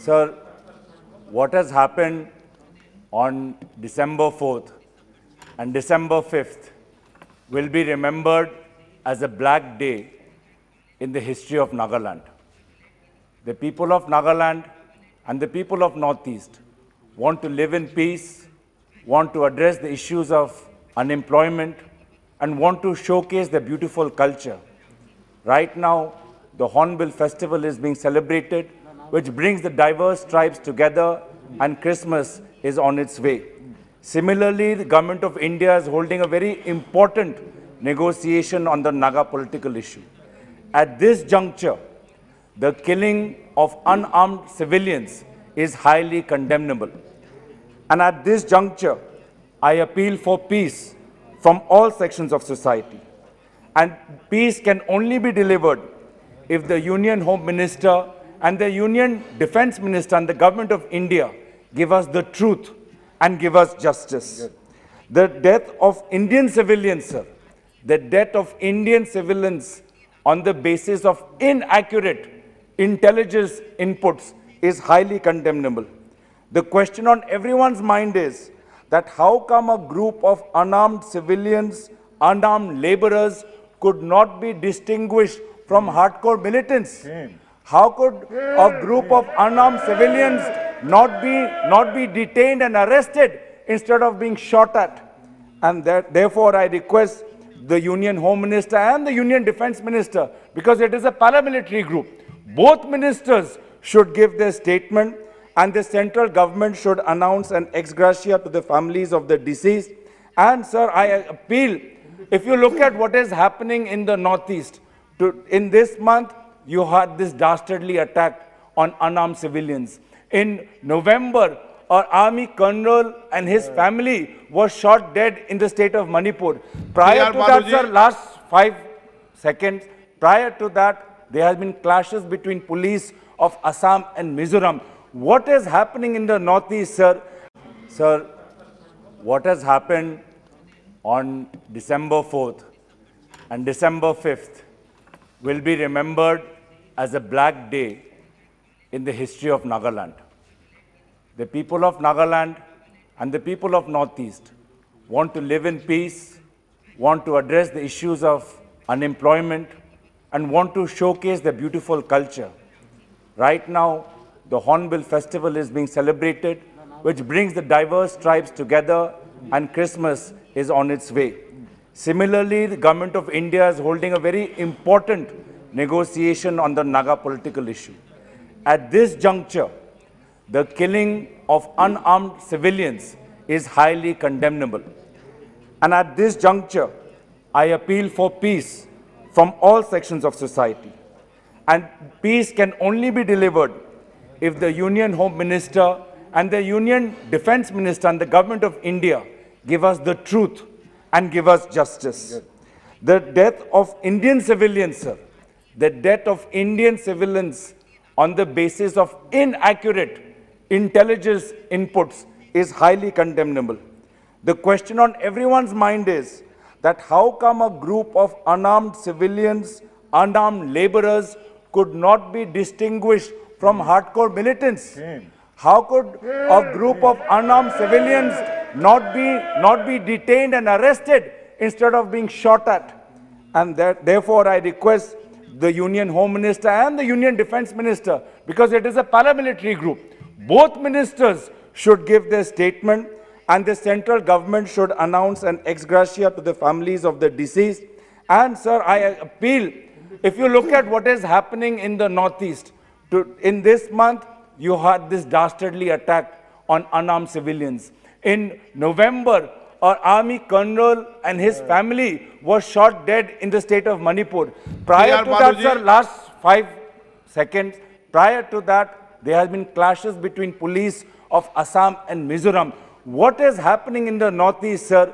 Sir, what has happened on December 4th and December 5th will be remembered as a black day in the history of Nagaland. The people of Nagaland and the people of Northeast want to live in peace, want to address the issues of unemployment, and want to showcase their beautiful culture. Right now, the Hornbill Festival is being celebrated, which brings the diverse tribes together, and Christmas is on its way. Similarly, the Government of India is holding a very important negotiation on the Naga political issue. At this juncture, the killing of unarmed civilians is highly condemnable. And at this juncture, I appeal for peace from all sections of society. And peace can only be delivered if the Union Home Minister and the Union Defence Minister and the Government of India give us the truth and give us justice. Yes. The death of Indian civilians, sir, the death of Indian civilians on the basis of inaccurate intelligence inputs is highly condemnable. The question on everyone's mind is that how come a group of unarmed civilians, unarmed laborers could not be distinguished from hardcore militants? How could a group of unarmed civilians not be detained and arrested instead of being shot at? And therefore, I request the Union Home Minister and the Union Defence Minister, because it is a paramilitary group, both ministers should give their statement, and the central government should announce an ex gratia to the families of the deceased. And sir, I appeal, if you look at what is happening in the Northeast, in this month, you had this dastardly attack on unarmed civilians. In November, our army colonel and his family was shot dead in the state of Manipur. Prior to that, sir, last 5 seconds, prior to that, there has been clashes between police of Assam and Mizoram. What is happening in the Northeast, sir? Sir, what has happened on December 4th and December 5th will be remembered as a black day in the history of Nagaland. The people of Nagaland and the people of Northeast want to live in peace, want to address the issues of unemployment, and want to showcase their beautiful culture. Right now, the Hornbill Festival is being celebrated, which brings the diverse tribes together, and Christmas is on its way. Similarly, the Government of India is holding a very important negotiation on the Naga political issue. At this juncture, the killing of unarmed civilians is highly condemnable. And at this juncture, I appeal for peace from all sections of society. And peace can only be delivered if the Union Home Minister and the Union Defence Minister and the Government of India give us the truth and give us justice. Yes. The death of Indian civilians, sir, the death of Indian civilians on the basis of inaccurate intelligence inputs is highly condemnable. The question on everyone's mind is that how come a group of unarmed civilians, unarmed laborers could not be distinguished from hardcore militants? How could a group of unarmed civilians not be detained and arrested instead of being shot at? And therefore, I request the Union Home Minister and the Union Defence Minister, because it is a paramilitary group, both ministers should give their statement, and the central government should announce an ex gratia to the families of the deceased. And sir, I appeal, if you look at what is happening in the Northeast, in this month, you had this dastardly attack on unarmed civilians. In November, our army colonel and his family was shot dead in the state of Manipur. Prior to that, sir, last 5 seconds, prior to that, there has been clashes between police of Assam and Mizoram. What is happening in the Northeast, sir?